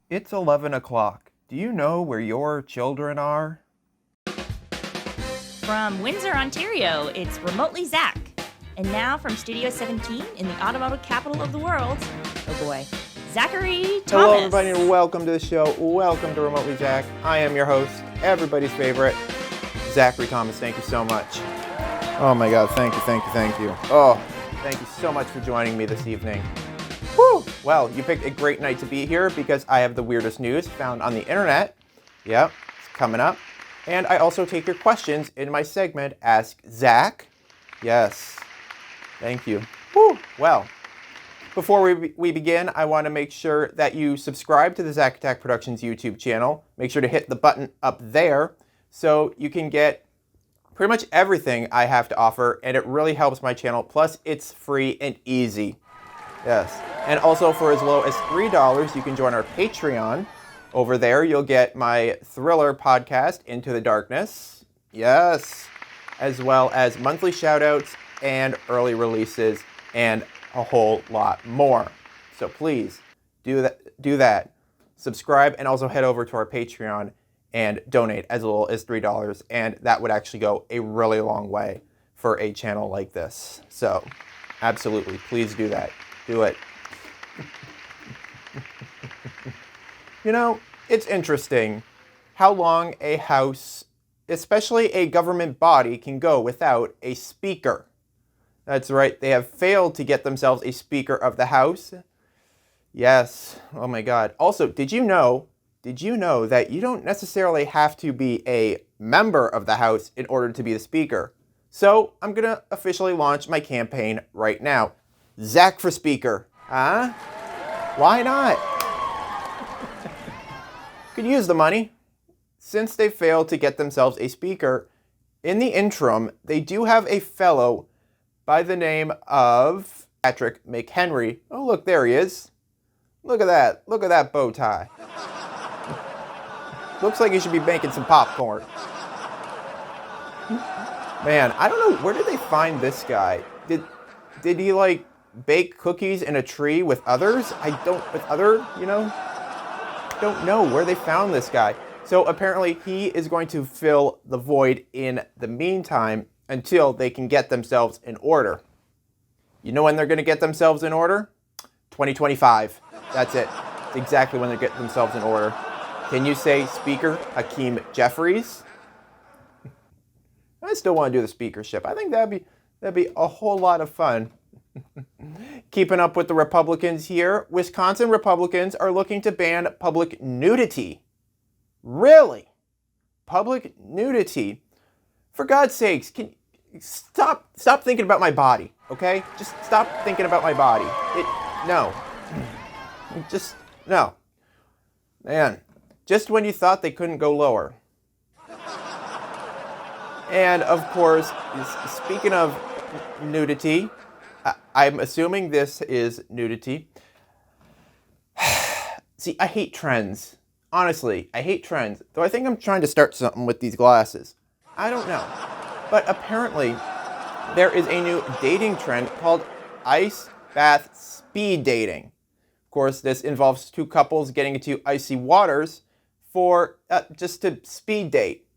It's 11 o'clock. Do you know where your children are? From Windsor, Ontario, it's RemotelyZach. And now from Studio 17 in the automotive capital of the world, oh boy, Zachary Thomas. Hello everybody and welcome to the show. Welcome to RemotelyZach. I am your host, everybody's favorite, Zachary Thomas. Thank you so much. Oh my God, thank you. Oh, thank you so much for joining me this evening. Woo! Well, you picked a great night to be here because I have the weirdest news found on the internet. Yep, it's coming up. And I also take your questions in my segment, Ask Zach. Yes, thank you. Woo! Well, before we begin, I want to make sure that you subscribe to the Zach Attack Productions YouTube channel. Make sure to hit the button up there so you can get pretty much everything I have to offer, and it really helps my channel. Plus, it's free and easy. Yes. And also for as low as $3, you can join our Patreon. Over there, you'll get my thriller podcast, Into the Darkness. Yes. As well as monthly shoutouts and early releases and a whole lot more. So please do that. Subscribe and also head over to our Patreon and donate as little as $3. And that would actually go a really long way for a channel like this. So absolutely, please do that. Do it. You know, it's interesting how long a house, especially a government body, can go without a speaker. That's right, they have failed to get themselves a Speaker of the House. Yes, oh my God. Also, did you know that you don't necessarily have to be a member of the House in order to be the Speaker? So I'm gonna officially launch my campaign right now. Zach for Speaker, huh? Why not? Could use the money. Since they failed to get themselves a speaker, in the interim, they do have a fellow by the name of Patrick McHenry. Oh, look, there he is. Look at that. Look at that bow tie. Looks like he should be making some popcorn. Man, I don't know. Where did they find this guy? Did he, like, bake cookies in a tree with others? Don't know where they found this guy. So apparently he is going to fill the void in the meantime until they can get themselves in order. You know when they're going to get themselves in order? 2025. That's it. It's exactly when they get themselves in order. Can you say Speaker Hakeem Jeffries? I still want to do the speakership. I think that'd be a whole lot of fun. Keeping up with the Republicans here, Wisconsin Republicans are looking to ban public nudity. Really? Public nudity? For God's sakes, can you stop thinking about my body, okay? Just stop thinking about my body. No. No. Man, just when you thought they couldn't go lower. And of course, speaking of nudity, I'm assuming this is nudity. See, I hate trends. Honestly, I hate trends. Though I think I'm trying to start something with these glasses. I don't know. But apparently, there is a new dating trend called ice bath speed dating. Of course, this involves two couples getting into icy waters for just to speed date.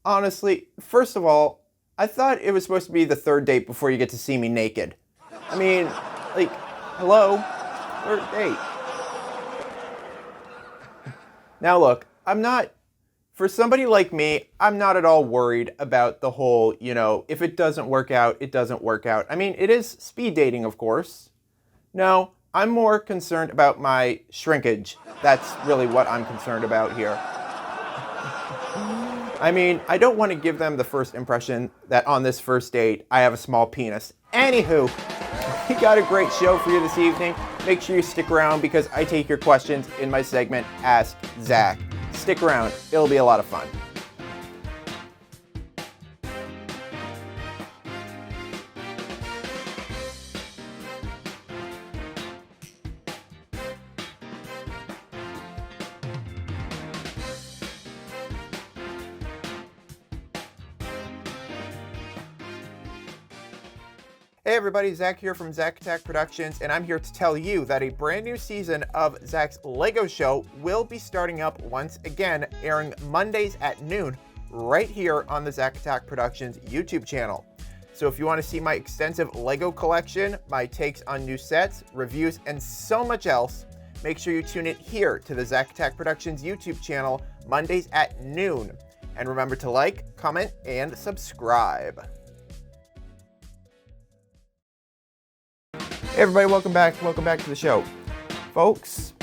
Honestly, first of all, I thought it was supposed to be the third date before you get to see me naked. I mean, like, hello? Third date. Now look, for somebody like me, I'm not at all worried about the whole, if it doesn't work out, it doesn't work out. I mean, it is speed dating, of course. No, I'm more concerned about my shrinkage. That's really what I'm concerned about here. I mean, I don't want to give them the first impression that on this first date, I have a small penis. Anywho, we got a great show for you this evening. Make sure you stick around because I take your questions in my segment, Ask Zach. Stick around. It'll be a lot of fun. Hey everybody, Zach here from Zach Attack Productions, and I'm here to tell you that a brand new season of Zach's Lego Show will be starting up once again, airing Mondays at noon, right here on the Zach Attack Productions YouTube channel. So if you want to see my extensive Lego collection, my takes on new sets, reviews, and so much else, make sure you tune in here to the Zach Attack Productions YouTube channel, Mondays at noon. And remember to like, comment, and subscribe. Hey everybody, welcome back to the show. Folks,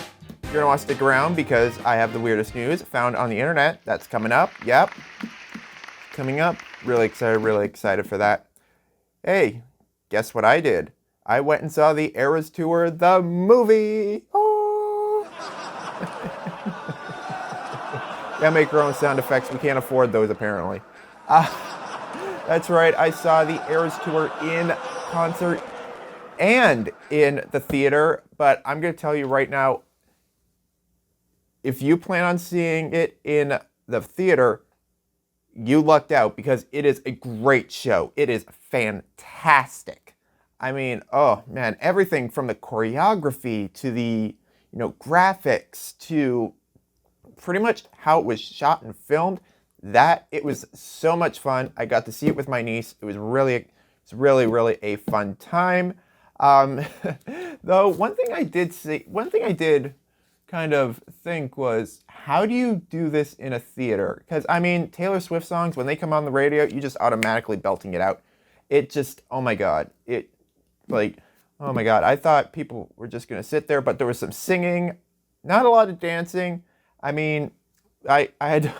you're gonna want to stick around because I have the weirdest news found on the internet. That's coming up, yep. Coming up, really excited for that. Hey, guess what I did? I went and saw the Eras Tour, the movie. Oh! Gotta make our own sound effects, we can't afford those apparently. That's right, I saw the Eras Tour in concert and in the theater, but I'm going to tell you right now, if you plan on seeing it in the theater, you lucked out because it is a great show. It is fantastic. I mean, oh man, everything from the choreography to the, graphics to pretty much how it was shot and filmed, it was so much fun. I got to see it with my niece. It was really a fun time. Though one thing I did kind of think was, how do you do this in a theater? Because I mean, Taylor Swift songs, when they come on the radio, you just automatically belting it out. It just, oh my God, oh my God. I thought people were just gonna sit there, but there was some singing, not a lot of dancing. I mean, I had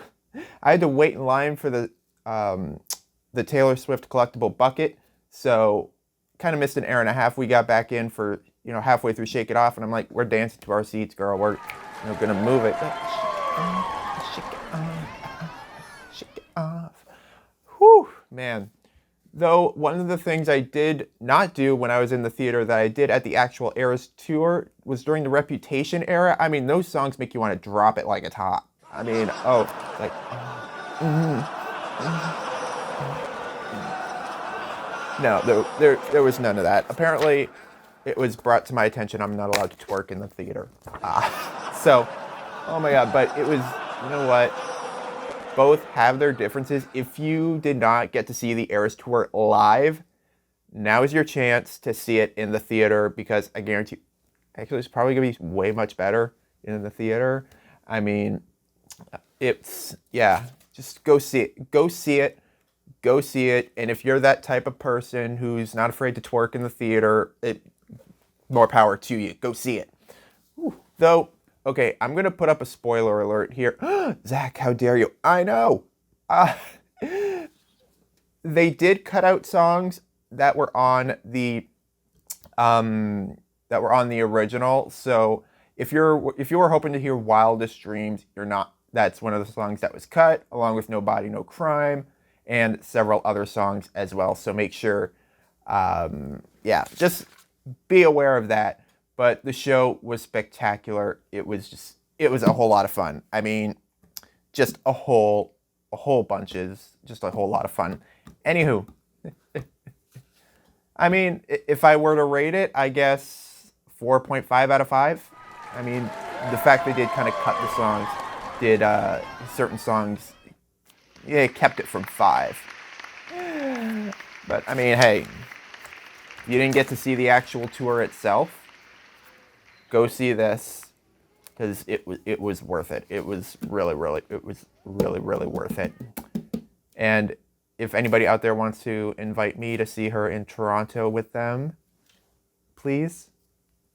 to wait in line for the Taylor Swift collectible bucket, so kind of missed an hour and a half. We got back in for, halfway through Shake It Off, and I'm like, we're dancing to our seats, girl. We're gonna move it. Shake it off. Shake it off. Whew, man. Though, one of the things I did not do when I was in the theater that I did at the actual Eras Tour was during the Reputation era. I mean, those songs make you want to drop it like it's hot. I mean, No, there was none of that. Apparently, it was brought to my attention I'm not allowed to twerk in the theater. So, oh my God, but it was, you know what? Both have their differences. If you did not get to see the Eras Tour live, now is your chance to see it in the theater, because I guarantee, actually it's probably gonna be way much better in the theater. I mean, just go see it. Go see it. And if you're that type of person who's not afraid to twerk in the theater, more power to you. Go see it. Whew. Though, okay, I'm going to put up a spoiler alert here. Zach, how dare you? I know. They did cut out songs that were on the original. So if you were hoping to hear Wildest Dreams, you're not. That's one of the songs that was cut, along with No Body, No Crime, and several other songs as well. So make sure, just be aware of that. But the show was spectacular. It was a whole lot of fun. I mean, just a whole bunches, just a whole lot of fun. Anywho, I mean, if I were to rate it, I guess 4.5 out of 5. I mean, the fact they did kind of cut the songs, did certain songs, yeah, it kept it from 5. But I mean, hey, you didn't get to see the actual tour itself. Go see this, because it was worth it. It was really worth it. And if anybody out there wants to invite me to see her in Toronto with them, please,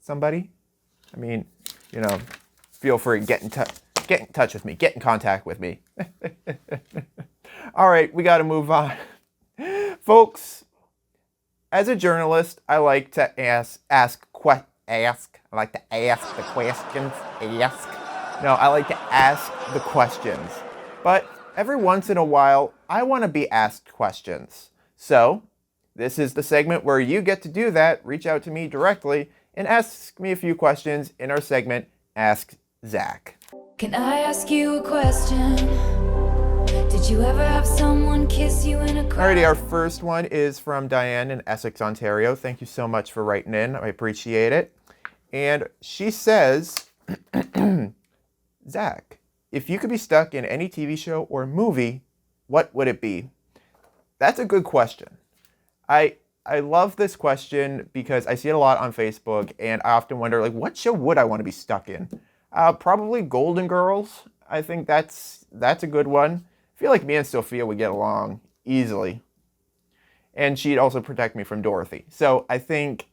somebody. I mean, feel free to get in touch with me. Get in contact with me. All right, we got to move on. Folks, as a journalist, I like to ask the questions. I like to ask the questions. But every once in a while, I want to be asked questions. So, this is the segment where you get to do that. Reach out to me directly and ask me a few questions in our segment, Ask Zach. Can I ask you a question? Did Did you ever have someone kiss you in a crowd? Alrighty, our first one is from Diane in Essex, Ontario. Thank you so much for writing in. I appreciate it. And she says, Zach, if you could be stuck in any TV show or movie, what would it be? That's a good question. I love this question because I see it a lot on Facebook, and I often wonder, like, what show would I want to be stuck in? Probably Golden Girls. I think that's a good one. I feel like me and Sophia would get along easily. And she'd also protect me from Dorothy. So I think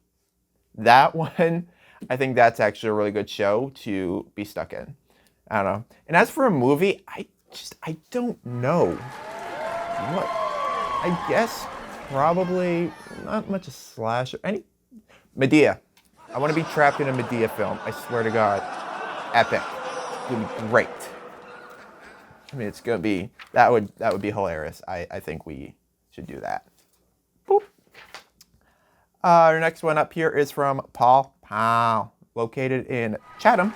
that one, I think that's actually a really good show to be stuck in. I don't know. And as for a movie, I don't know. What? I guess probably not much a slasher. Medea. I want to be trapped in a Medea film. I swear to God. Epic. It's going to be great. I mean, it's going to be, that would be hilarious. I think we should do that. Boop. Our next one up here is from Paul Powell, located in Chatham.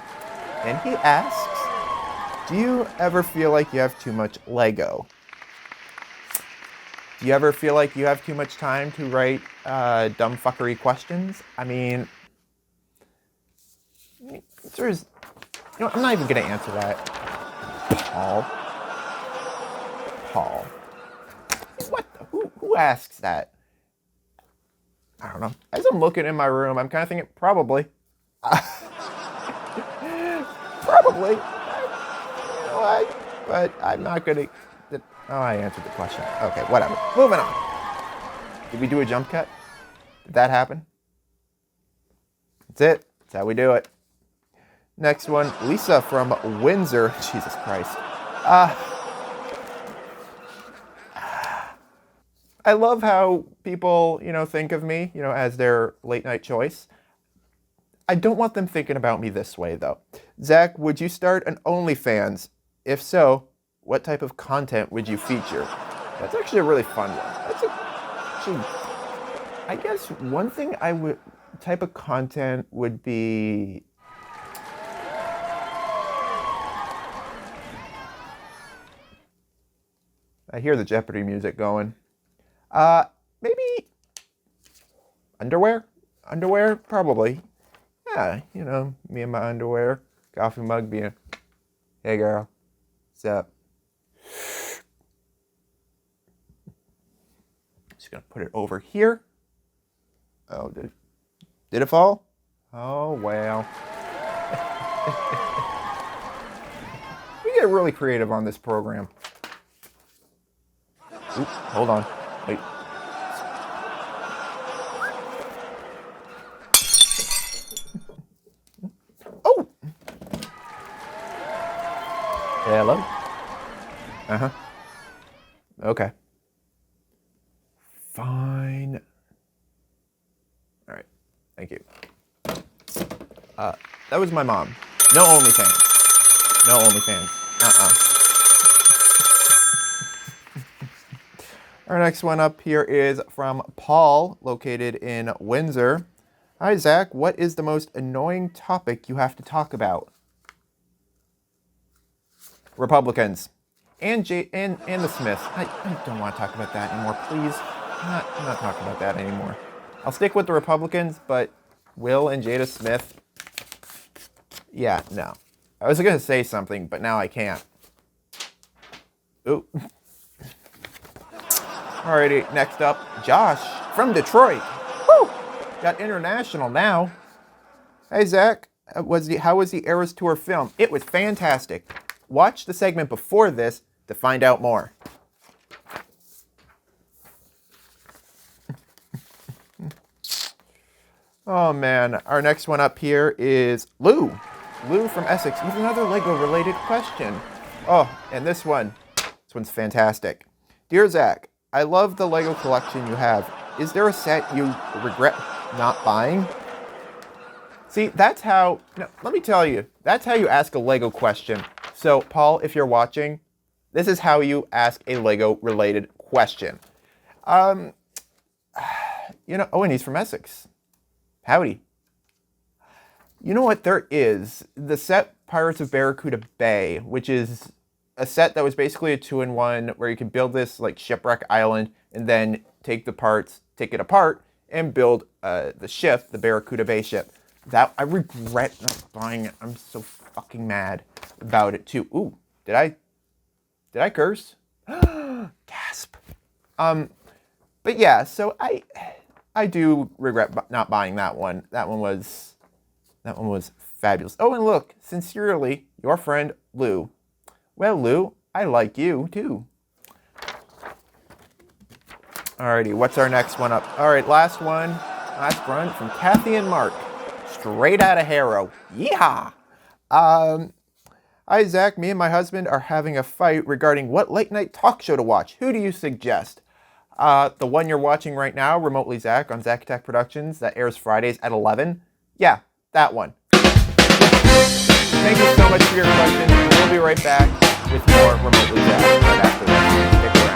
And he asks, do you ever feel like you have too much Lego? Do you ever feel like you have too much time to write dumb fuckery questions? I mean, there's, I'm not even going to answer that. Paul. What? Who asks that? I don't know. As I'm looking in my room, I'm kind of thinking, probably. Probably. You know what? But I'm not going to... Oh, I answered the question. Okay, whatever. Moving on. Did we do a jump cut? Did that happen? That's it. That's how we do it. Next one, Lisa from Windsor. Jesus Christ. I love how people, think of me, as their late night choice. I don't want them thinking about me this way, though. Zach, would you start an OnlyFans? If so, what type of content would you feature? That's actually a really fun one. I guess one thing type of content would be... I hear the Jeopardy music going. Maybe underwear? Underwear? Probably. Yeah, me and my underwear. Coffee mug being, hey girl, what's up? Just gonna put it over here. Oh, did it fall? Oh, well. We get really creative on this program. Oop, hold on. Wait. Oh! Hello? Uh-huh. Okay. Fine. All right. Thank you. That was my mom. No OnlyFans. No OnlyFans. Our next one up here is from Paul, located in Windsor. Hi, Zach. What is the most annoying topic you have to talk about? Republicans. And the Smiths. I don't want to talk about that anymore, please. I'm not talking about that anymore. I'll stick with the Republicans, but Will and Jada Smith, yeah, no. I was going to say something, but now I can't. Ooh. Alrighty, next up, Josh from Detroit. Woo! Got international now. Hey, Zach. How was the Eras Tour film? It was fantastic. Watch the segment before this to find out more. Oh, man. Our next one up here is Lou. Lou from Essex with another Lego-related question. Oh, and this one's fantastic. Dear Zach, I love the Lego collection you have. Is there a set you regret not buying? See, that's how, let me tell you, that's how you ask a Lego question. So, Paul, if you're watching, this is how you ask a Lego-related question. Oh, and he's from Essex. Howdy. You know what? There is the set Pirates of Barracuda Bay, which is a set that was basically a 2-in-1 where you could build this like shipwreck island and then take the parts, take it apart, and build the ship, the Barracuda Bay ship. That I regret not buying it. I'm so fucking mad about it too. Ooh, did I curse? Gasp. But yeah, so I do regret not buying that one. That one was fabulous. Oh, and look, sincerely, your friend Lou. Well, Lou, I like you too. Alrighty, what's our next one up? Alright, last one from Kathy and Mark. Straight out of Harrow. Yeehaw! Hi, Zach. Me and my husband are having a fight regarding what late night talk show to watch. Who do you suggest? The one you're watching right now, RemotelyZach on Zach Attack Productions, that airs Fridays at 11. Yeah, that one. Thank you so much for your question. We'll be right back with more RemotelyZach right after this. Stick around.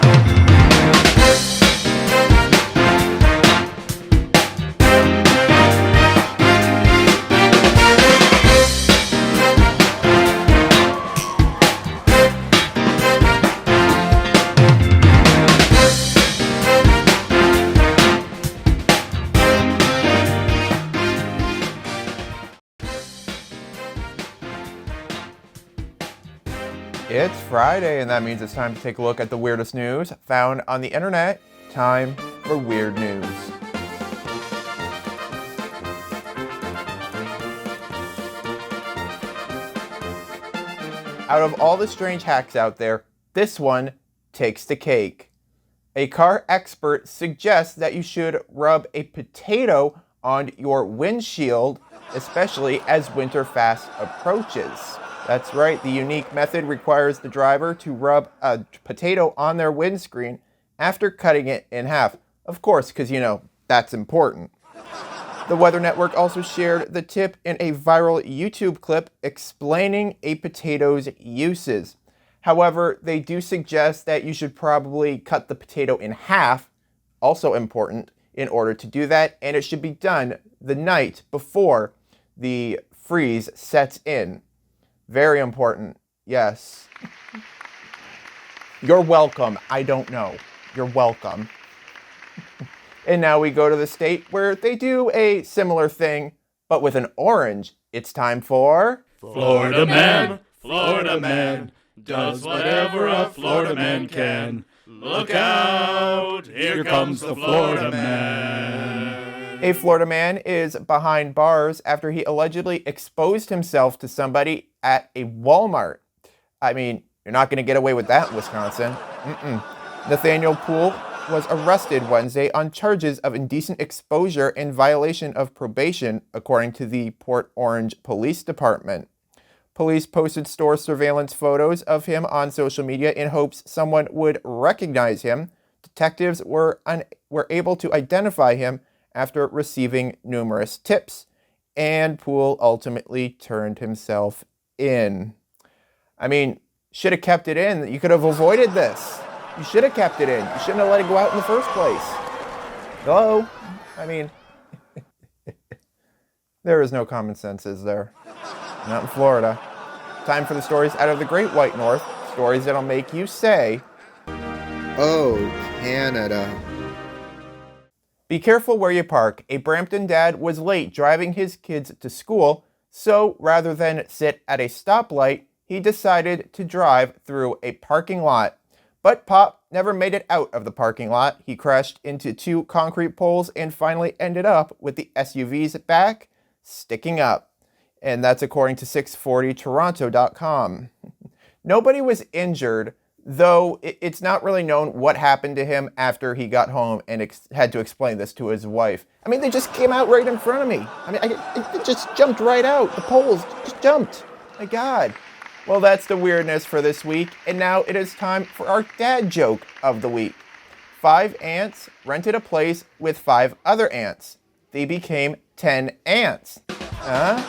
It's Friday, and that means it's time to take a look at the weirdest news found on the internet. Time for Weird News. Out of all the strange hacks out there, this one takes the cake. A car expert suggests that you should rub a potato on your windshield, especially as winter fast approaches. That's right, the unique method requires the driver to rub a potato on their windscreen after cutting it in half. Of course, because, that's important. The Weather Network also shared the tip in a viral YouTube clip explaining a potato's uses. However, they do suggest that you should probably cut the potato in half, also important, in order to do that, and it should be done the night before the freeze sets in. Very important, yes. You're welcome. I don't know. You're welcome. And now we go to the state where they do a similar thing, but with an orange. It's time for... Florida man, Florida man, does whatever a Florida man can. Look out, here comes the Florida man. A Florida man is behind bars after he allegedly exposed himself to somebody at a Walmart. I mean, you're not going to get away with that in Wisconsin. Nathaniel Poole was arrested Wednesday on charges of indecent exposure in violation of probation, according to the Port Orange Police Department. Police posted store surveillance photos of him on social media in hopes someone would recognize him. Detectives were able to identify him after receiving numerous tips, and Poole ultimately turned himself in. I mean, should have kept it in. You could have avoided this. You should have kept it in. You shouldn't have let it go out in the first place. Hello? I mean, there is no common sense, is there? Not in Florida. Time for the stories out of the Great White North. Stories that'll make you say, "Oh, Canada." Be careful where you park. A Brampton dad was late driving his kids to school, so rather than sit at a stoplight, he decided to drive through a parking lot. But Pop never made it out of the parking lot. He crashed into 2 concrete poles and finally ended up with the SUV's back sticking up. And that's according to 640toronto.com. Nobody was injured, though it's not really known what happened to him after he got home and had to explain this to his wife. I mean, they just came out right in front of me. I mean, it just jumped right out. The poles just jumped. My God. Well, that's the weirdness for this week. And now it is time for our dad joke of the week. 5 ants rented a place with 5 other ants. They became 10 ants. Huh?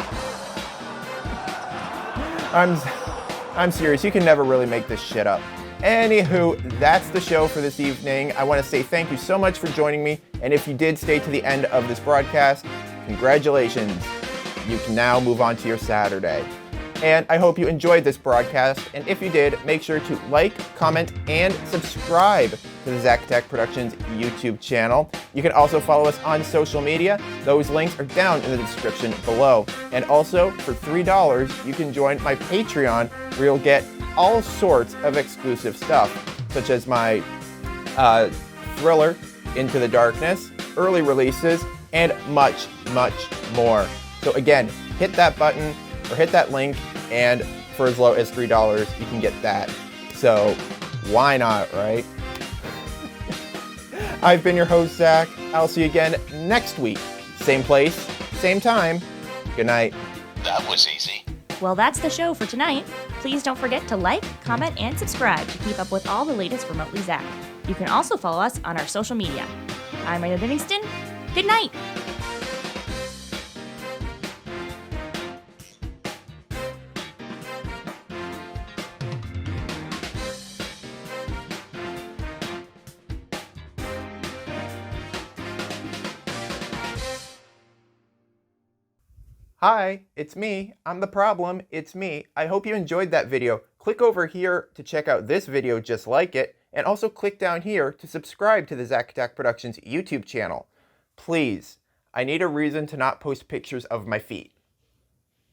I'm serious. You can never really make this shit up. Anywho, that's the show for this evening. I want to say thank you so much for joining me. And if you did stay to the end of this broadcast, congratulations. You can now move on to your Saturday. And I hope you enjoyed this broadcast. And if you did, make sure to like, comment, and subscribe to the Zach Tech Productions YouTube channel. You can also follow us on social media. Those links are down in the description below. And also, for $3, you can join my Patreon, where you'll get all sorts of exclusive stuff, such as my thriller, Into the Darkness, early releases, and much, much more. So again, hit that button or hit that link, and for as low as $3, you can get that. So why not, right? I've been your host, Zach. I'll see you again next week. Same place, same time. Good night. That was easy. Well, that's the show for tonight. Please don't forget to like, comment, and subscribe to keep up with all the latest Remotely Zach. You can also follow us on our social media. I'm Ray Livingston. Good night. Hi, it's me. I'm the problem. It's me. I hope you enjoyed that video. Click over here to check out this video just like it, and also click down here to subscribe to the Zach Tech Productions YouTube channel. Please, I need a reason to not post pictures of my feet.